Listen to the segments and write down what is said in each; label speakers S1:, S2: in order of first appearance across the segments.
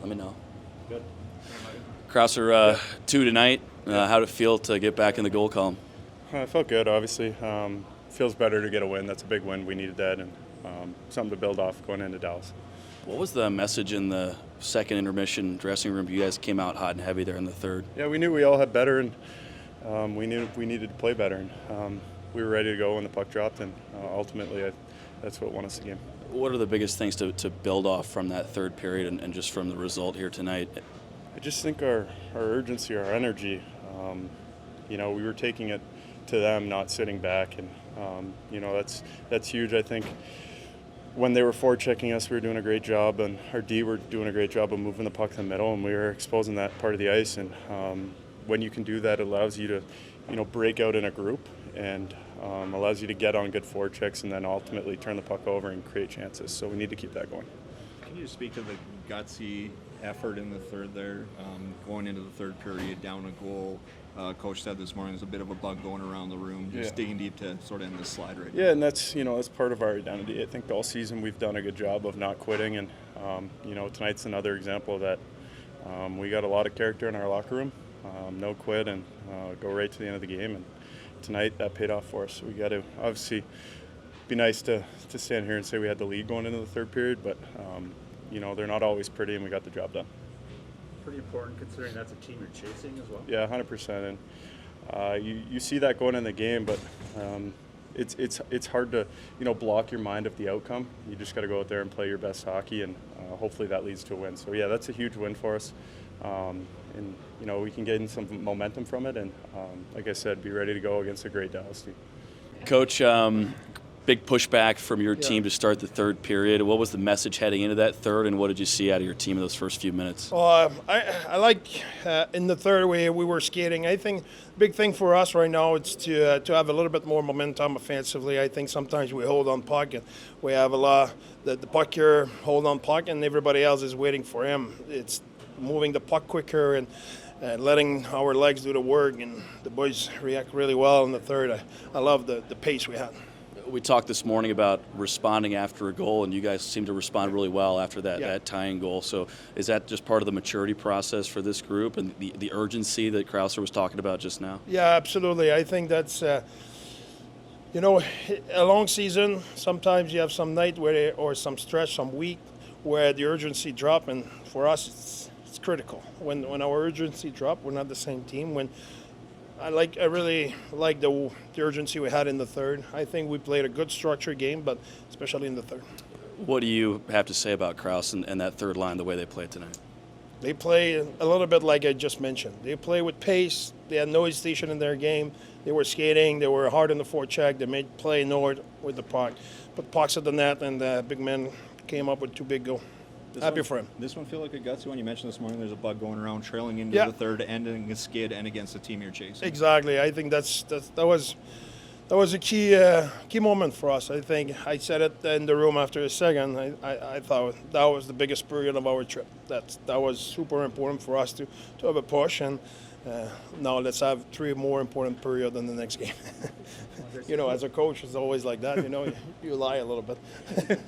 S1: let me know.
S2: Good.
S1: Crouser, 2 tonight. How did it feel to get back in the goal column?
S3: I felt good, obviously. Feels better to get a win. That's a big win. We needed that, and something to build off going into Dallas.
S1: What was the message in the second intermission dressing room? You guys came out hot and heavy there in the third.
S3: Yeah, we knew we all had better, and we knew we needed to play better. And we were ready to go when the puck dropped, and ultimately that's what won us the game.
S1: What are the biggest things to build off from that third period and just from the result here tonight?
S3: I just think our urgency, our energy, we were taking it to them, not sitting back, and that's huge. I think when they were forechecking us, we were doing a great job, and our D were doing a great job of moving the puck to the middle, and we were exposing that part of the ice. And when you can do that, it allows you to, break out in a group, and allows you to get on good forechecks, and then ultimately turn the puck over and create chances. So we need to keep that going.
S2: Can you speak to the gutsy effort in the third there, going into the third period, down a goal? Coach said this morning there's a bit of a bug going around the room, just digging deep to sort of end this slide right now.
S3: Yeah, and that's part of our identity. I think all season we've done a good job of not quitting, and tonight's another example of that. We got a lot of character in our locker room, no quit, and go right to the end of the game. And tonight that paid off for us. We got to obviously be nice to stand here and say we had the lead going into the third period, but they're not always pretty, and we got the job done.
S4: Pretty important considering that's a team you're chasing as well.
S3: Yeah, 100%. And you see that going in the game, but it's hard to block your mind of the outcome. You just got to go out there and play your best hockey, and hopefully that leads to a win. So yeah, that's a huge win for us, and we can gain some momentum from it. And like I said, be ready to go against a great Dallas team.
S1: Coach, big pushback from your team to start the third period. What was the message heading into that third, and what did you see out of your team in those first few minutes?
S5: I like in the third we were skating. I think the big thing for us right now is to have a little bit more momentum offensively. I think sometimes we hold on puck and we have a lot the puck here, hold on puck, and everybody else is waiting for him. It's moving the puck quicker and letting our legs do the work, and the boys react really well in the third. I love the pace we had.
S1: We talked this morning about responding after a goal, and you guys seem to respond really well after that tying goal. So is that just part of the maturity process for this group and the urgency that Crouse was talking about just now?
S5: Yeah, absolutely. I think that's, a long season, sometimes you have some night or some stretch, some week where the urgency drop, and for us it's critical. When our urgency drop, we're not the same team. I really like the urgency we had in the third. I think we played a good structured game, but especially in the third.
S1: What do you have to say about Crouse and that third line, the way they played tonight?
S5: They play a little bit like I just mentioned. They play with pace. They had no hesitation in their game. They were skating. They were hard in the forecheck. They made play north with the puck. Put pucks at the net, and the big man came up with 2 big goals. Happy for him.
S2: This one feel like a gutsy one. You mentioned this morning there's a bug going around, trailing into the third, ending a skid, and against the team you're chasing.
S5: Exactly. I think that was a key moment for us. I think I said it in the room after a second. I thought that was the biggest period of our trip. That was super important for us to have a push, and now let's have 3 more important periods in the next game. As a coach, it's always like that. You lie a little bit.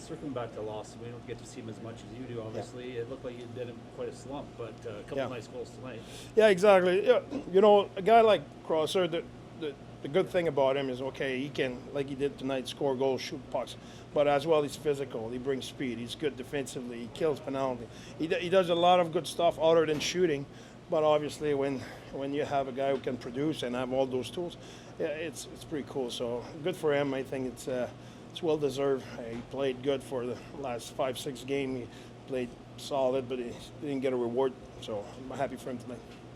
S4: Circling back to Lawson, we don't get to see him as much as you do, obviously. It looked like you did him quite a slump, but a couple of nice goals tonight.
S5: Yeah, exactly. Yeah, a guy like Crouse, the good thing about him is, he can, like he did tonight, score goals, shoot pucks. But as well, he's physical. He brings speed. He's good defensively. He kills penalty. He does a lot of good stuff other than shooting. But obviously, when you have a guy who can produce and have all those tools, it's pretty cool. So good for him. I think it's well deserved. He played good for the last 5-6 games. He played solid, but he didn't get a reward. So I'm happy for him tonight.